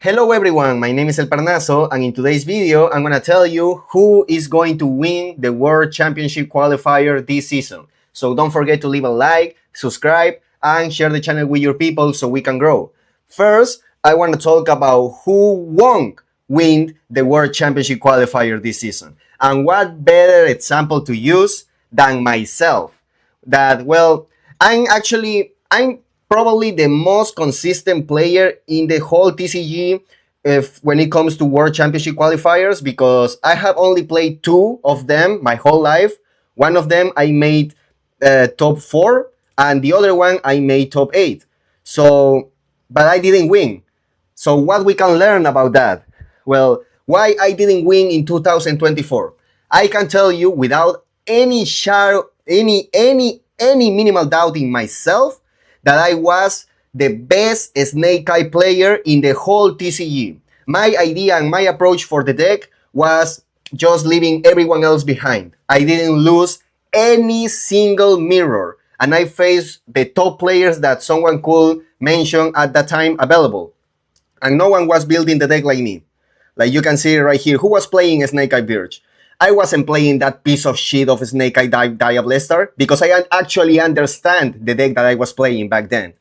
Hello everyone, my name is El Parnaso, and in today's video I'm gonna tell you who is going to win the World Championship qualifier this season. So don't forget to leave a like, subscribe, and share the channel with your people so we can grow. First, I want to talk about who won't win the World Championship qualifier this season. And what better example to use than myself. I'm probably the most consistent player in the whole TCG when it comes to World Championship qualifiers, because I have only played two of them my whole life. One of them I made top 4, and the other one I made top 8. But I didn't win. So what we can learn about that? Well, why I didn't win in 2024? I can tell you without any minimal doubt in myself that I was the best Snake Eye player in the whole TCG. My idea and my approach for the deck was just leaving everyone else behind. I didn't lose any single mirror, and I faced the top players that someone could mention at that time available. And no one was building the deck like me. Like you can see right here, who was playing Snake Eye Birch? I wasn't playing that piece of shit of Snake Eye Diablistar because I actually understand the deck that I was playing back then.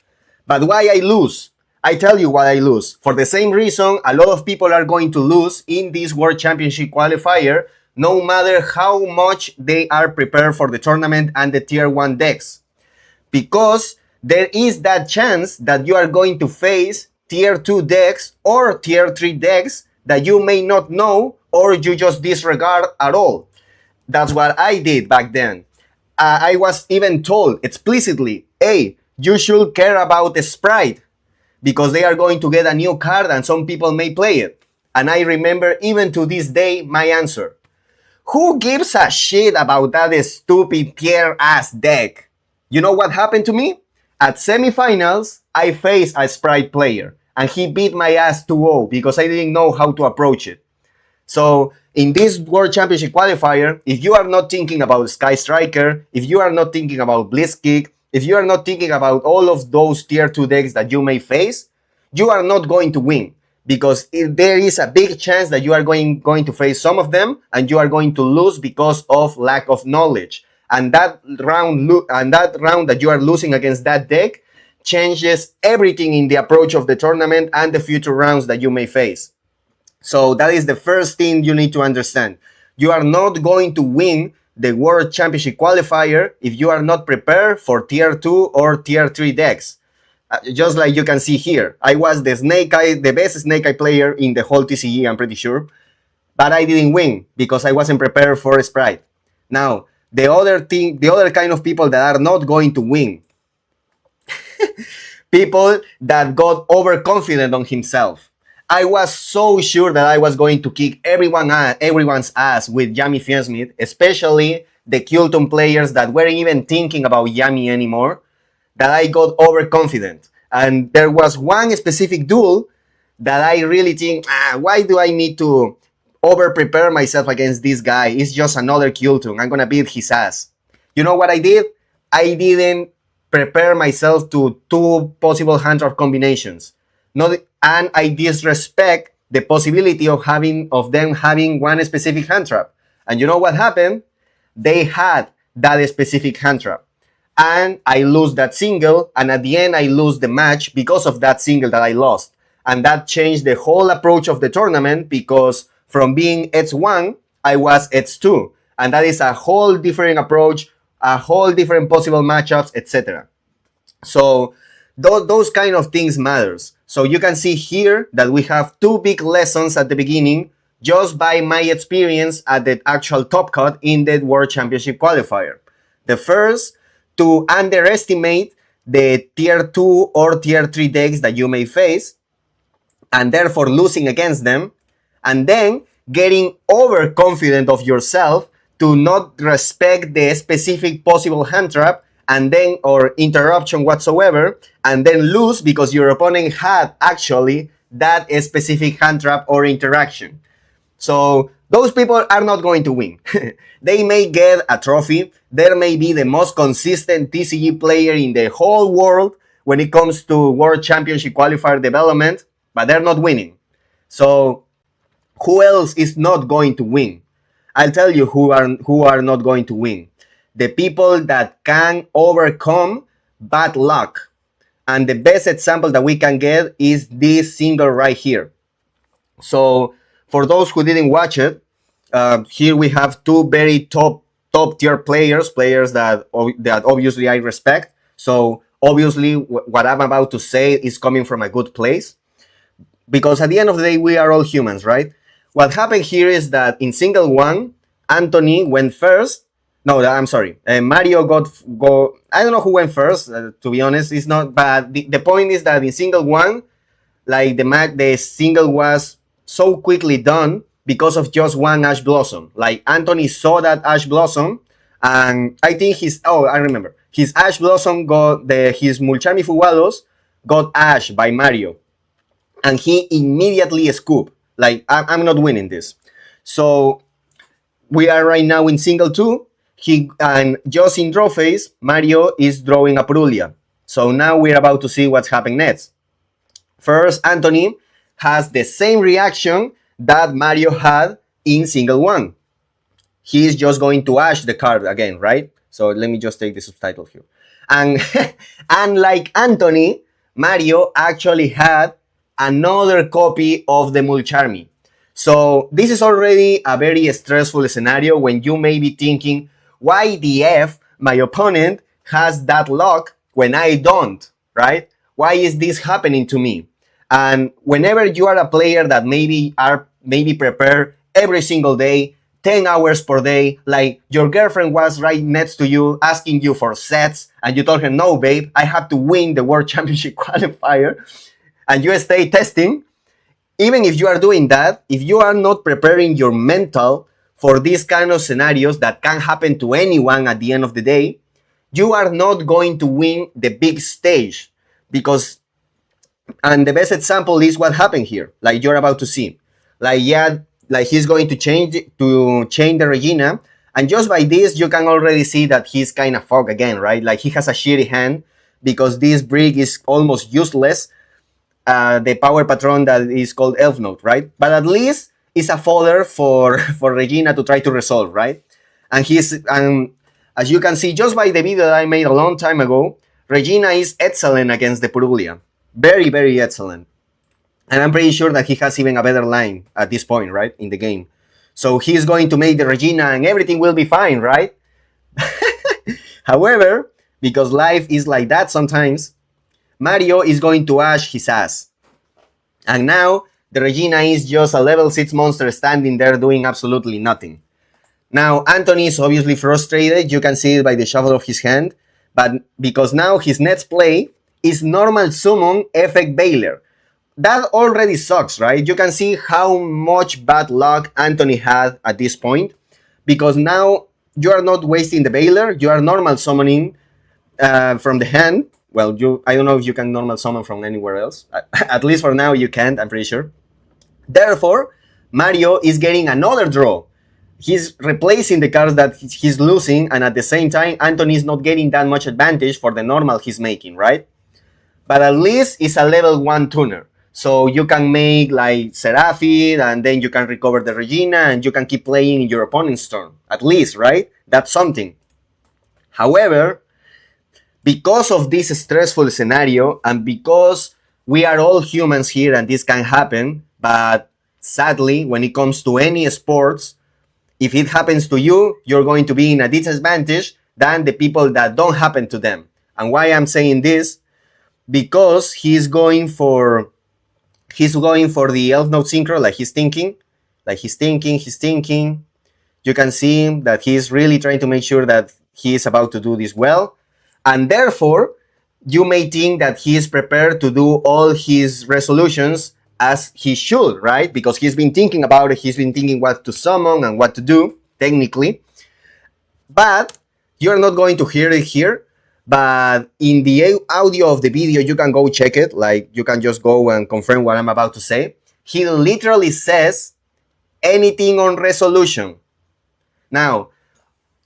But why I lose? I tell you why I lose. For the same reason, a lot of people are going to lose in this World Championship qualifier, no matter how much they are prepared for the tournament and the Tier 1 decks. Because there is that chance that you are going to face Tier 2 decks or Tier 3 decks that you may not know or you just disregard at all. That's what I did back then. I was even told explicitly, hey, you should care about the sprite because they are going to get a new card and some people may play it. And I remember even to this day my answer. Who gives a shit about that stupid tier-ass deck? You know what happened to me? At semifinals, I faced a sprite player and he beat my ass 2-0 because I didn't know how to approach it. So in this World Championship qualifier, if you are not thinking about Sky Striker, if you are not thinking about Blitzkick, if you are not thinking about all of those tier 2 decks that you may face, you are not going to win. Because there is a big chance that you are going to face some of them and you are going to lose because of lack of knowledge. And that round that you are losing against that deck changes everything in the approach of the tournament and the future rounds that you may face. So that is the first thing you need to understand. You are not going to win the World Championship qualifier if you are not prepared for Tier 2 or Tier 3 decks. Just like you can see here, I was the best Snake Eye player in the whole TCG, I'm pretty sure. But I didn't win because I wasn't prepared for a sprite. Now, the other kind of people that are not going to win. People that got overconfident on himself. I was so sure that I was going to kick everyone's ass with Yami Fiensmith, especially the Kulton players that weren't even thinking about Yami anymore, that I got overconfident. And there was one specific duel that I really think, why do I need to over-prepare myself against this guy? It's just another Kulton. I'm going to beat his ass. You know what I did? I didn't prepare myself to 2 possible hand trap combinations. And I disrespect the possibility of them having one specific hand trap. And you know what happened? They had that specific hand trap. And I lose that single, and at the end I lose the match because of that single that I lost. And that changed the whole approach of the tournament, because from being Edge 1, I was Edge 2. And that is a whole different approach, a whole different possible matchups, etc. So those kind of things matters. So you can see here that we have 2 big lessons at the beginning just by my experience at the actual top cut in the World Championship qualifier. The first, to underestimate the tier 2 or tier 3 decks that you may face and therefore losing against them, and then getting overconfident of yourself to not respect the specific possible hand trap and then or interruption whatsoever, and then lose because your opponent had actually that specific hand trap or interaction. So those people are not going to win. They may get a trophy. There may be the most consistent TCG player in the whole world when it comes to World Championship qualifier development, but they're not winning. So who else is not going to win? I'll tell you who are not going to win. The people that can overcome bad luck. And the best example that we can get is this single right here. So for those who didn't watch it, here we have two very top tier players that obviously I respect. So obviously what I'm about to say is coming from a good place, because at the end of the day we are all humans, right? What happened here is that in single one, Anthony went first. No, I'm sorry. Mario go. I don't know who went first. To be honest, it's not. But the point is that in single one, like the single was so quickly done because of just one Ash Blossom. Like Anthony saw that Ash Blossom, and I think I remember his Ash Blossom his Mulcharmy Fugados got Ash by Mario, and he immediately scooped. Like I'm not winning this, so we are right now in single two. And just in draw phase, Mario is drawing a Purulia. So now we're about to see what's happening next. First, Anthony has the same reaction that Mario had in single one. He's just going to Ash the card again, right? So let me just take the subtitle here. And unlike Anthony, Mario actually had another copy of the Mulcharmy. So this is already a very stressful scenario when you may be thinking, why the F my opponent has that luck when I don't, right? Why is this happening to me? And whenever you are a player that maybe prepared every single day, 10 hours per day, like your girlfriend was right next to you asking you for sets, and you told her, no, babe, I have to win the World Championship qualifier, and you stay testing, even if you are doing that, if you are not preparing your mental for these kind of scenarios that can happen to anyone at the end of the day, you are not going to win the big stage. Because, and the best example is what happened here, like you're about to see. Like, yeah, like he's going to chain the Regina, and just by this, you can already see that he's kind of fucked again, right? Like he has a shitty hand because this brick is almost useless. The power patron that is called Elf Note, right? But at least it's a fodder for Regina to try to resolve, right? And as you can see just by the video that I made a long time ago, Regina is excellent against the Purulia. Very, very excellent. And I'm pretty sure that he has even a better line at this point, right? In the game. So he's going to make the Regina and everything will be fine, right? However, because life is like that sometimes, Mario is going to Ash his ass. And now, the Regina is just a level 6 monster standing there doing absolutely nothing. Now, Anthony is obviously frustrated. You can see it by the shuffle of his hand. But because now his next play is normal summon Effect Baylor. That already sucks, right? You can see how much bad luck Anthony had at this point. Because now you are not wasting the Baylor. You are normal summoning from the hand. Well, I don't know if you can normal summon from anywhere else. At least for now you can't, I'm pretty sure. Therefore, Mario is getting another draw. He's replacing the cards that he's losing, and at the same time, Anthony is not getting that much advantage for the normal he's making, right? But at least it's a level 1 tuner. So you can make like Seraphid, and then you can recover the Regina, and you can keep playing in your opponent's turn. At least, right? That's something. However, because of this stressful scenario, and because we are all humans here and this can happen, but sadly, when it comes to any sports, if it happens to you, you're going to be in a disadvantage than the people that don't happen to them. And why I'm saying this? Because he's going for the Elf Note Synchro, like he's thinking. You can see that he's really trying to make sure that he is about to do this well. And therefore, you may think that he is prepared to do all his resolutions as he should, right? Because he's been thinking about it. He's been thinking what to summon and what to do, technically. But you're not going to hear it here. But in the audio of the video, you can go check it. Like, you can just go and confirm what I'm about to say. He literally says anything on resolution. Now,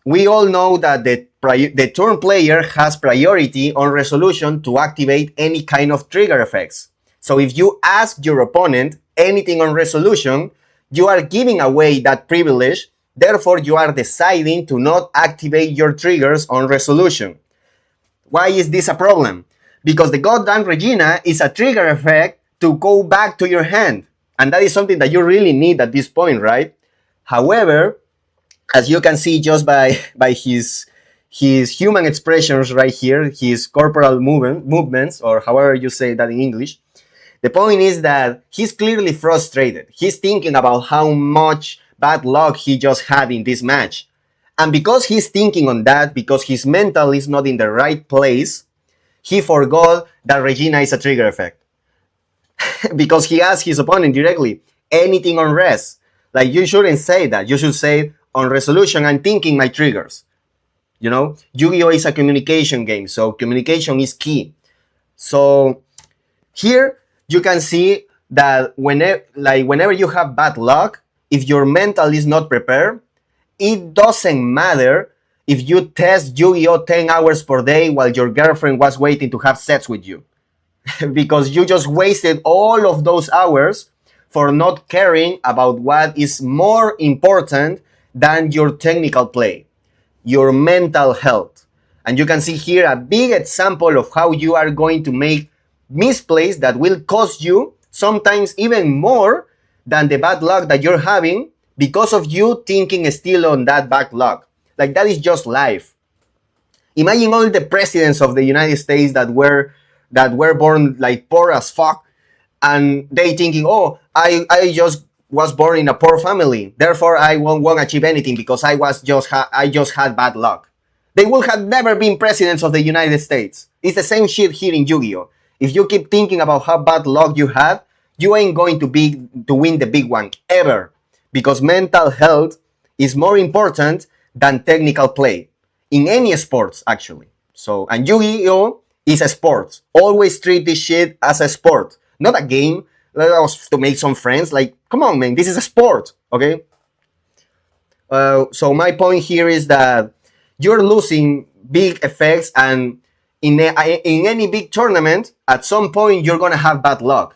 we all know that the turn player has priority on resolution to activate any kind of trigger effects. So if you ask your opponent anything on resolution, you are giving away that privilege. Therefore, you are deciding to not activate your triggers on resolution. Why is this a problem? Because the goddamn Regina is a trigger effect to go back to your hand. And that is something that you really need at this point, right? However, as you can see just by his human expressions right here, his corporal movements, or however you say that in English, the point is that he's clearly frustrated. He's thinking about how much bad luck he just had in this match. And because he's thinking on that, because his mental is not in the right place, he forgot that Regina is a trigger effect. Because he asked his opponent directly, anything on res. Like, you shouldn't say that. You should say, on resolution, I'm thinking my triggers. You know, Yu-Gi-Oh! Is a communication game, so communication is key. So here you can see that whenever you have bad luck, if your mental is not prepared, it doesn't matter if you test Yu-Gi-Oh! 10 hours per day while your girlfriend was waiting to have sex with you. Because you just wasted all of those hours for not caring about what is more important than your technical play, your mental health. And you can see here a big example of how you are going to make misplays that will cost you sometimes even more than the bad luck that you're having because of you thinking still on that bad luck. Like, that is just life. Imagine all the presidents of the United States that were born like poor as fuck, and they thinking, oh, I just was born in a poor family, therefore I won't achieve anything because I just had bad luck. They would have never been presidents of the United States. It's the same shit here in Yu-Gi-Oh! If you keep thinking about how bad luck you had, you ain't going to win the big one ever, because mental health is more important than technical play in any sports, actually. So, and Yu-Gi-Oh! Is a sport. Always treat this shit as a sport, not a game. Let us to make some friends. Like, come on, man, this is a sport, okay? So my point here is that you're losing big effects, and in any big tournament, at some point you're gonna have bad luck.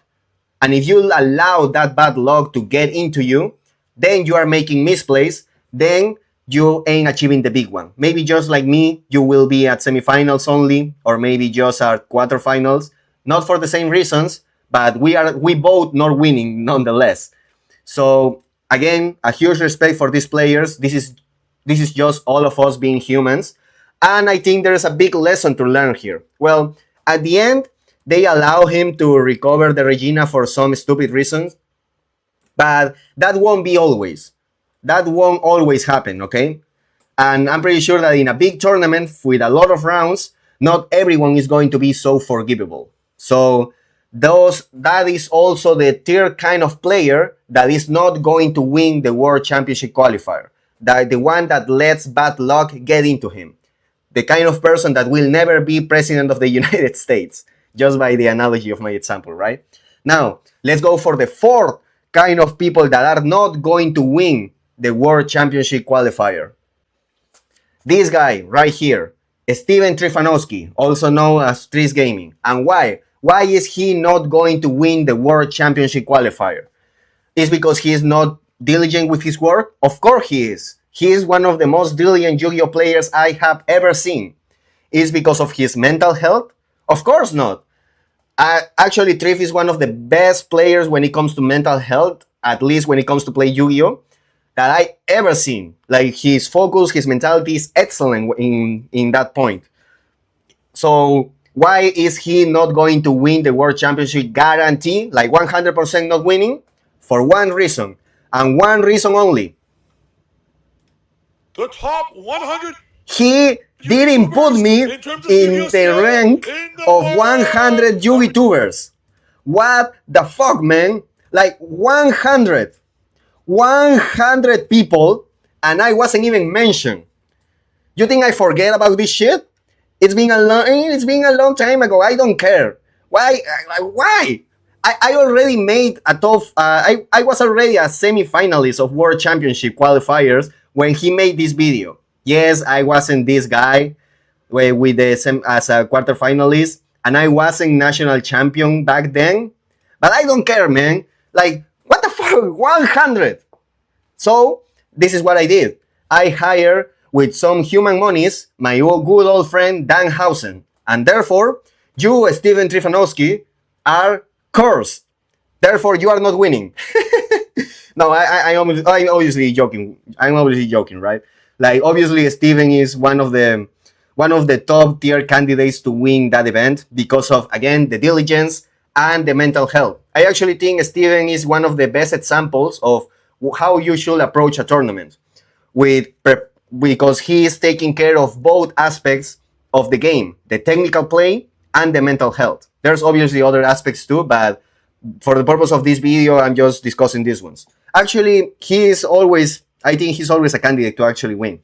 And if you allow that bad luck to get into you, then you are making misplays. Then you ain't achieving the big one. Maybe just like me, you will be at semifinals only, or maybe just at quarterfinals. Not for the same reasons, but we both not winning nonetheless. So again, a huge respect for these players. This is just all of us being humans. And I think there is a big lesson to learn here. Well, at the end, they allow him to recover the Regina for some stupid reasons, but that won't be always. That won't always happen, okay? And I'm pretty sure that in a big tournament with a lot of rounds, not everyone is going to be so forgivable. So that is also the third kind of player that is not going to win the World Championship qualifier. The one that lets bad luck get into him. The kind of person that will never be president of the United States, just by the analogy of my example, right? Now, let's go for the fourth kind of people that are not going to win the World Championship qualifier. This guy right here, Steven Trifanowski, also known as Tris Gaming. And why? Why is he not going to win the World Championship qualifier? Is because he is not diligent with his work? Of course he is. He is one of the most diligent Yu-Gi-Oh players I have ever seen. Is because of his mental health? Of course not. Actually, Trif is one of the best players when it comes to mental health, at least when it comes to play Yu-Gi-Oh, that I ever seen. Like, his focus, his mentality is excellent in that point. So why is he not going to win the World Championship guarantee, like 100% not winning? For one reason, and one reason only. The top 100. He didn't put me in the rank of 100 YouTubers. What the fuck, man? Like 100 people, and I wasn't even mentioned. You think I forget about this shit? It's been a long time ago. I don't care. Why? I already made a tough. I was already a semi-finalist of World Championship qualifiers when he made this video. Yes, I wasn't this guy with as a quarterfinalist, and I wasn't national champion back then. But I don't care, man. Like, What the fuck? 100. So this is what I did. I hired with some human monies my good old friend Dan Hausen. And therefore, you, Steven Trifanowski, are cursed. Therefore, you are not winning. No, I'm obviously joking. I'm obviously joking, right? Like, obviously, Steven is one of the top tier candidates to win that event because of, again, the diligence and the mental health. I actually think Steven is one of the best examples of how you should approach a tournament with because he is taking care of both aspects of the game, the technical play and the mental health. There's obviously other aspects too, but for the purpose of this video, I'm just discussing these ones. Actually, I think he's always a candidate to actually win.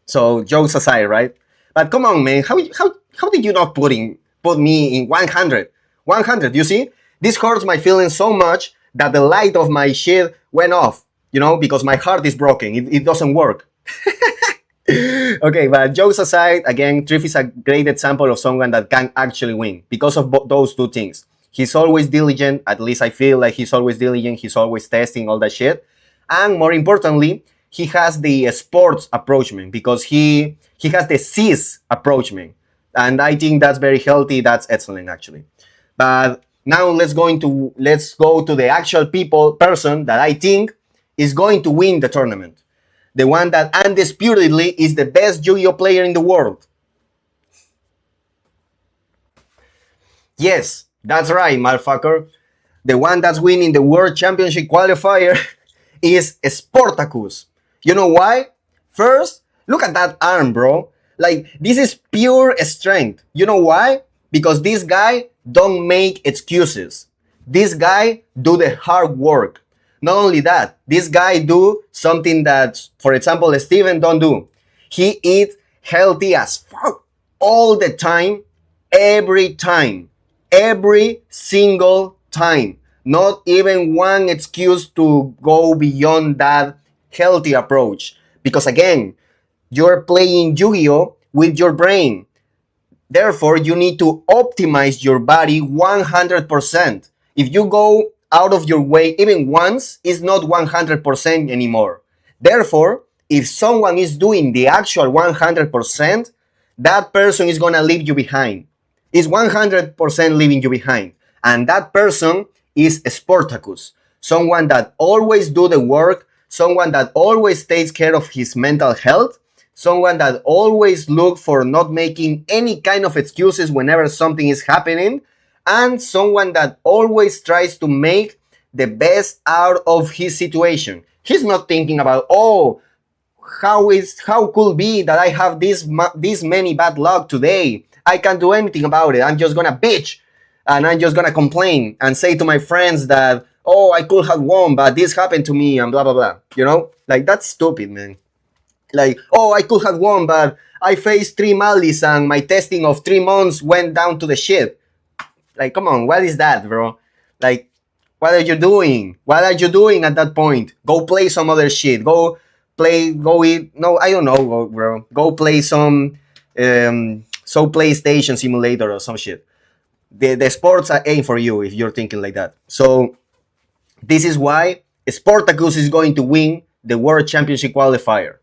So jokes aside, right? But come on, man, how did you not put me in 100? 100, you see? This hurts my feelings so much that the light of my shit went off, because my heart is broken. It doesn't work. Okay, but jokes aside, again, Triff is a great example of someone that can actually win because of those two things. He's always diligent, at least I feel like he's always diligent, he's always testing all that shit. And more importantly, he has the sports approachment because he has the CIS approachment. And I think that's very healthy, that's excellent actually. But now let's go to the actual person that I think is going to win the tournament. The one that undisputedly is the best Yu-Gi-Oh player in the world. Yes, that's right, motherfucker. The one that's winning the World Championship qualifier is Sportacus. You know why? First, look at that arm, bro. Like, this is pure strength. You know why? Because this guy don't make excuses. This guy do the hard work. Not only that, this guy do something that, for example, Steven don't do. He eat healthy as fuck all the time, every single time. Not even one excuse to go beyond that healthy approach. Because again, you're playing Yu-Gi-Oh with your brain. Therefore, you need to optimize your body 100%. If you go out of your way even once, it's not 100% anymore. Therefore, if someone is doing the actual 100%, that person is going to leave you behind. Is 100% leaving you behind. And that person is Sportacus. Someone that always do the work, someone that always takes care of his mental health, someone that always look for not making any kind of excuses whenever something is happening, and someone that always tries to make the best out of his situation. He's not thinking about, how could be that I have this many bad luck today. I can't do anything about it. I'm just gonna bitch and I'm just gonna complain and say to my friends that, I could have won, but this happened to me and blah blah blah. Like, that's stupid, man. Like, I could have won, but I faced 3 Malis and my testing of 3 months went down to the shit. Like, come on, what is that, bro? Like, what are you doing? What are you doing at that point? Go play some other shit. Go eat. No, I don't know, bro. Go play some PlayStation simulator or some shit. The sports are aimed for you if you're thinking like that. So this is why Sportacus is going to win the World Championship qualifier.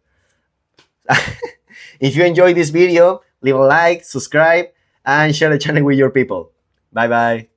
If you enjoyed this video, leave a like, subscribe, and share the channel with your people. Bye bye.